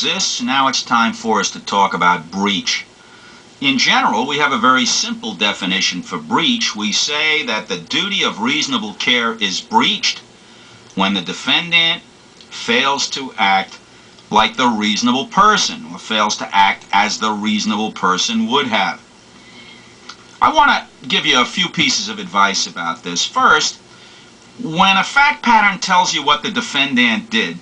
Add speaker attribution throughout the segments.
Speaker 1: exists, now it's time for us to talk about breach. In general, we have a very simple definition for breach. We say that the duty of reasonable care is breached when the defendant fails to act like the reasonable person, or fails to act as the reasonable person would have. I want to give you a few pieces of advice about this. First, when a fact pattern tells you what the defendant did,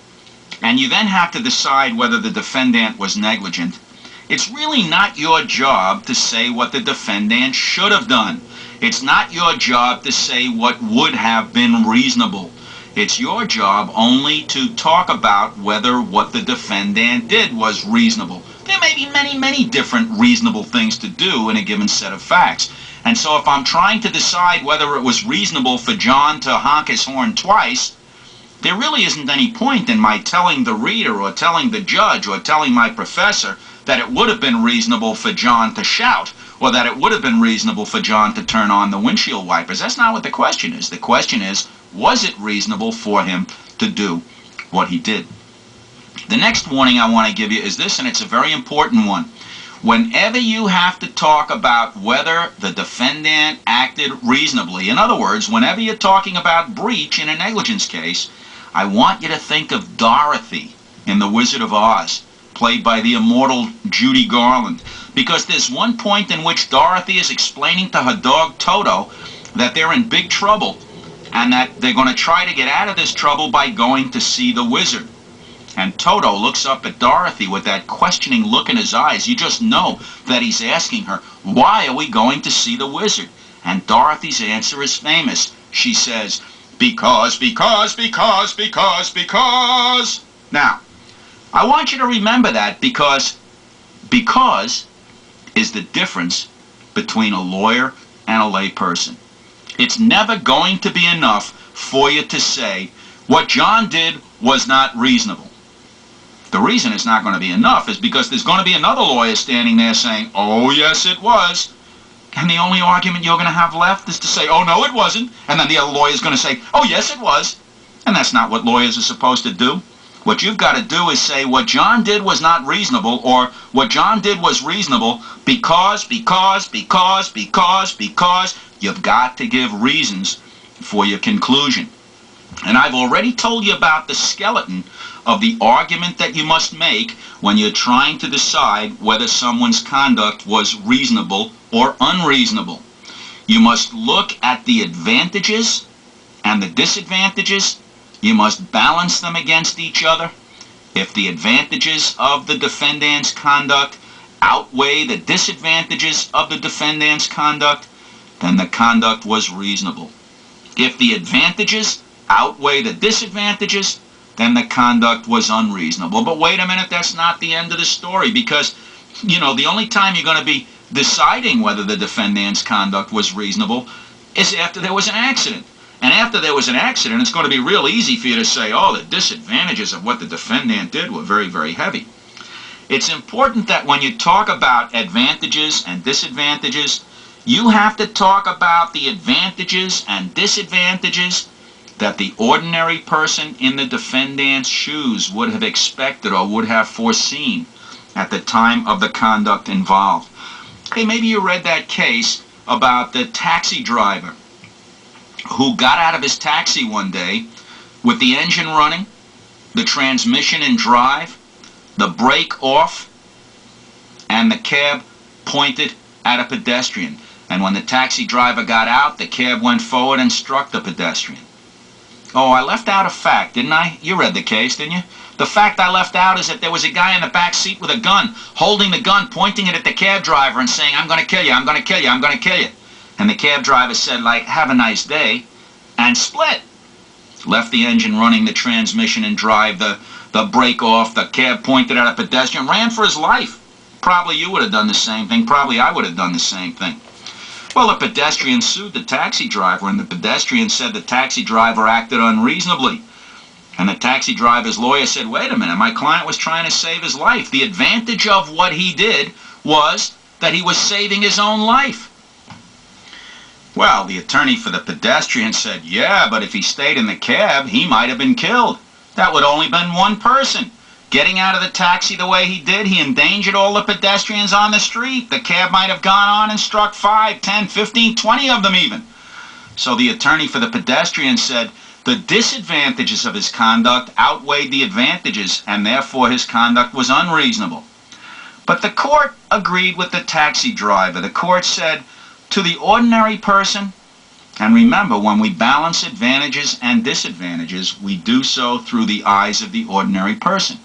Speaker 1: and you then have to decide whether the defendant was negligent, it's really not your job to say what the defendant should have done. It's not your job to say what would have been reasonable. It's your job only to talk about whether what the defendant did was reasonable. There may be many, many different reasonable things to do in a given set of facts. And so if I'm trying to decide whether it was reasonable for John to honk his horn twice, there really isn't any point in my telling the reader or telling the judge or telling my professor that it would have been reasonable for John to shout, or that it would have been reasonable for John to turn on the windshield wipers. That's not what the question is. The question is, was it reasonable for him to do what he did? The next warning I want to give you is this, and it's a very important one. Whenever you have to talk about whether the defendant acted reasonably, in other words, whenever you're talking about breach in a negligence case, I want you to think of Dorothy in The Wizard of Oz, played by the immortal Judy Garland, because there's one point in which Dorothy is explaining to her dog Toto that they're in big trouble and that they're going to try to get out of this trouble by going to see the wizard. And Toto looks up at Dorothy with that questioning look in his eyes. You just know that he's asking her, why are we going to see the wizard? And Dorothy's answer is famous. She says, because. Now, I want you to remember that because is the difference between a lawyer and a lay person. It's never going to be enough for you to say what John did was not reasonable. The reason it's not going to be enough is because there's going to be another lawyer standing there saying, oh yes it was. And the only argument you're going to have left is to say, oh no it wasn't. And then the other lawyer is going to say, oh yes it was. And that's not what lawyers are supposed to do. What you've got to do is say what John did was not reasonable, or what John did was reasonable because. You've got to give reasons for your conclusion. And I've already told you about the skeleton of the argument that you must make when you're trying to decide whether someone's conduct was reasonable or unreasonable. You must look at the advantages and the disadvantages. You must balance them against each other. If the advantages of the defendant's conduct outweigh the disadvantages of the defendant's conduct, then the conduct was reasonable. If the advantages outweigh the disadvantages, then the conduct was unreasonable. But wait a minute, that's not the end of the story, because, the only time you're going to be deciding whether the defendant's conduct was reasonable is after there was an accident. And after there was an accident, it's going to be real easy for you to say, oh, the disadvantages of what the defendant did were very, very heavy. It's important that when you talk about advantages and disadvantages, you have to talk about the advantages and disadvantages that the ordinary person in the defendant's shoes would have expected or would have foreseen at the time of the conduct involved. Hey, maybe you read that case about the taxi driver who got out of his taxi one day with the engine running, the transmission in drive, the brake off, and the cab pointed at a pedestrian. And when the taxi driver got out, the cab went forward and struck the pedestrian. Oh, I left out a fact, didn't I? You read the case, didn't you? The fact I left out is that there was a guy in the back seat with a gun, holding the gun, pointing it at the cab driver and saying, I'm going to kill you, I'm going to kill you, I'm going to kill you. And the cab driver said, have a nice day, and split. Left the engine running, the transmission in drive, the brake off, the cab pointed at a pedestrian, ran for his life. Probably you would have done the same thing. Probably I would have done the same thing. Well, the pedestrian sued the taxi driver, and the pedestrian said the taxi driver acted unreasonably. And the taxi driver's lawyer said, wait a minute, my client was trying to save his life. The advantage of what he did was that he was saving his own life. Well, the attorney for the pedestrian said, yeah, but if he stayed in the cab, he might have been killed. That would only been one person. Getting out of the taxi the way he did, he endangered all the pedestrians on the street. The cab might have gone on and struck 5, 10, 15, 20 of them even. So the attorney for the pedestrian said the disadvantages of his conduct outweighed the advantages, and therefore his conduct was unreasonable. But the court agreed with the taxi driver. The court said, to the ordinary person, and remember, when we balance advantages and disadvantages, we do so through the eyes of the ordinary person.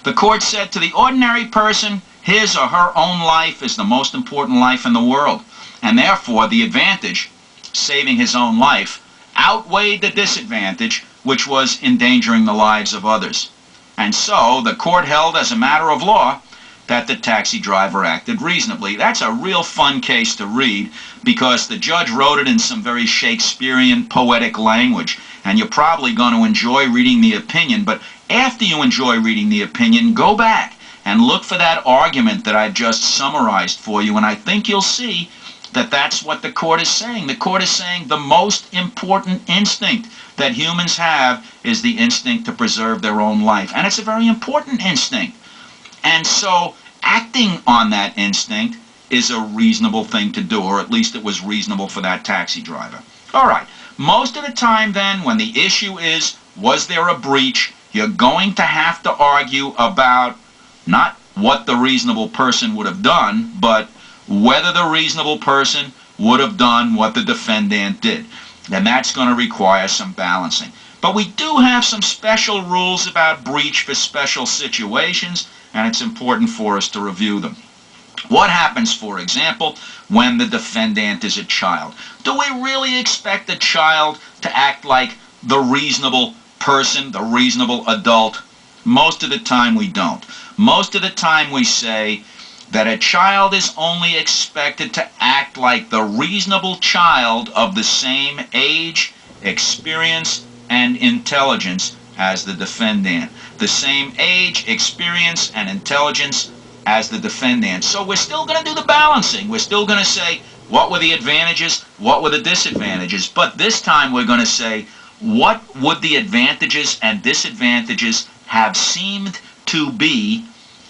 Speaker 1: The court said to the ordinary person, his or her own life is the most important life in the world, and therefore the advantage, saving his own life, outweighed the disadvantage, which was endangering the lives of others. And so the court held as a matter of law that the taxi driver acted reasonably. That's a real fun case to read because the judge wrote it in some very Shakespearean poetic language, and you're probably going to enjoy reading the opinion. But after you enjoy reading the opinion, go back and look for that argument that I've just summarized for you, and I think you'll see that that's what the court is saying. The court is saying the most important instinct that humans have is the instinct to preserve their own life, and it's a very important instinct. And so acting on that instinct is a reasonable thing to do, or at least it was reasonable for that taxi driver. All right, most of the time then, when the issue is, was there a breach, you're going to have to argue about not what the reasonable person would have done, but whether the reasonable person would have done what the defendant did. And that's going to require some balancing. But we do have some special rules about breach for special situations, and it's important for us to review them. What happens, for example, when the defendant is a child? Do we really expect a child to act like the reasonable person, the reasonable adult? Most of the time we don't. Most of the time we say that a child is only expected to act like the reasonable child of the same age, experience, and intelligence as the defendant. The same age, experience, and intelligence as the defendant. So we're still going to do the balancing. We're still going to say, what were the advantages, what were the disadvantages? But this time we're going to say, what would the advantages and disadvantages have seemed to be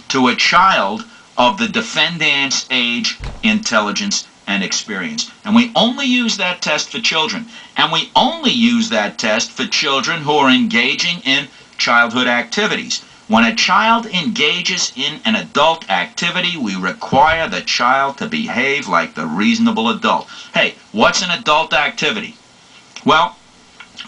Speaker 1: to a child of the defendant's age, intelligence, and experience. And we only use that test for children. And we only use that test for children who are engaging in childhood activities. When a child engages in an adult activity, we require the child to behave like the reasonable adult. Hey, what's an adult activity? Well,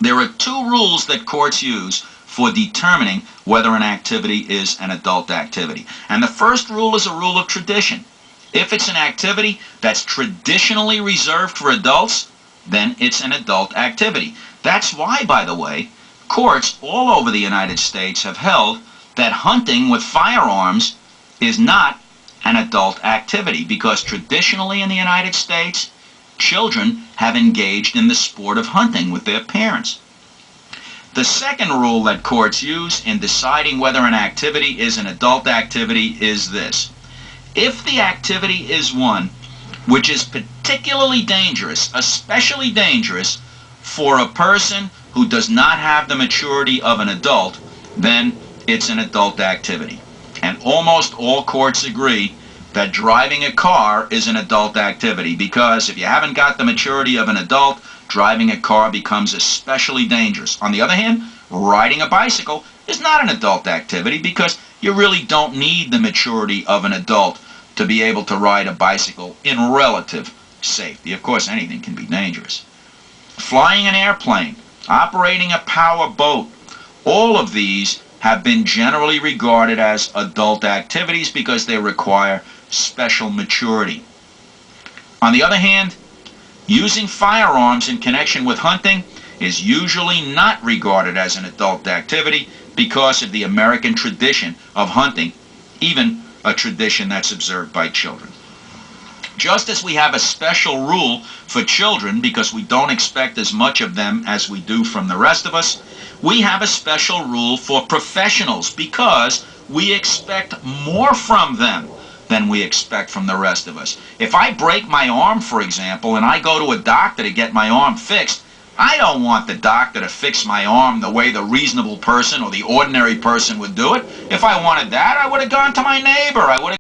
Speaker 1: there are two rules that courts use for determining whether an activity is an adult activity. And the first rule is a rule of tradition. If it's an activity that's traditionally reserved for adults, then it's an adult activity. That's why, by the way, courts all over the United States have held that hunting with firearms is not an adult activity, because traditionally in the United States, children have engaged in the sport of hunting with their parents. The second rule that courts use in deciding whether an activity is an adult activity is this. If the activity is one which is particularly dangerous, especially dangerous for a person who does not have the maturity of an adult, then it's an adult activity. And almost all courts agree that driving a car is an adult activity, because if you haven't got the maturity of an adult, driving a car becomes especially dangerous. On the other hand, riding a bicycle is not an adult activity, because you really don't need the maturity of an adult to be able to ride a bicycle in relative safety. Of course, anything can be dangerous. Flying an airplane, operating a power boat, all of these have been generally regarded as adult activities because they require special maturity. On the other hand, using firearms in connection with hunting is usually not regarded as an adult activity because of the American tradition of hunting, even a tradition that's observed by children. Just as we have a special rule for children because we don't expect as much of them as we do from the rest of us, we have a special rule for professionals because we expect more from them than we expect from the rest of us. If I break my arm, for example, and I go to a doctor to get my arm fixed, I don't want the doctor to fix my arm the way the reasonable person or the ordinary person would do it. If I wanted that, I would have gone to my neighbor. I would have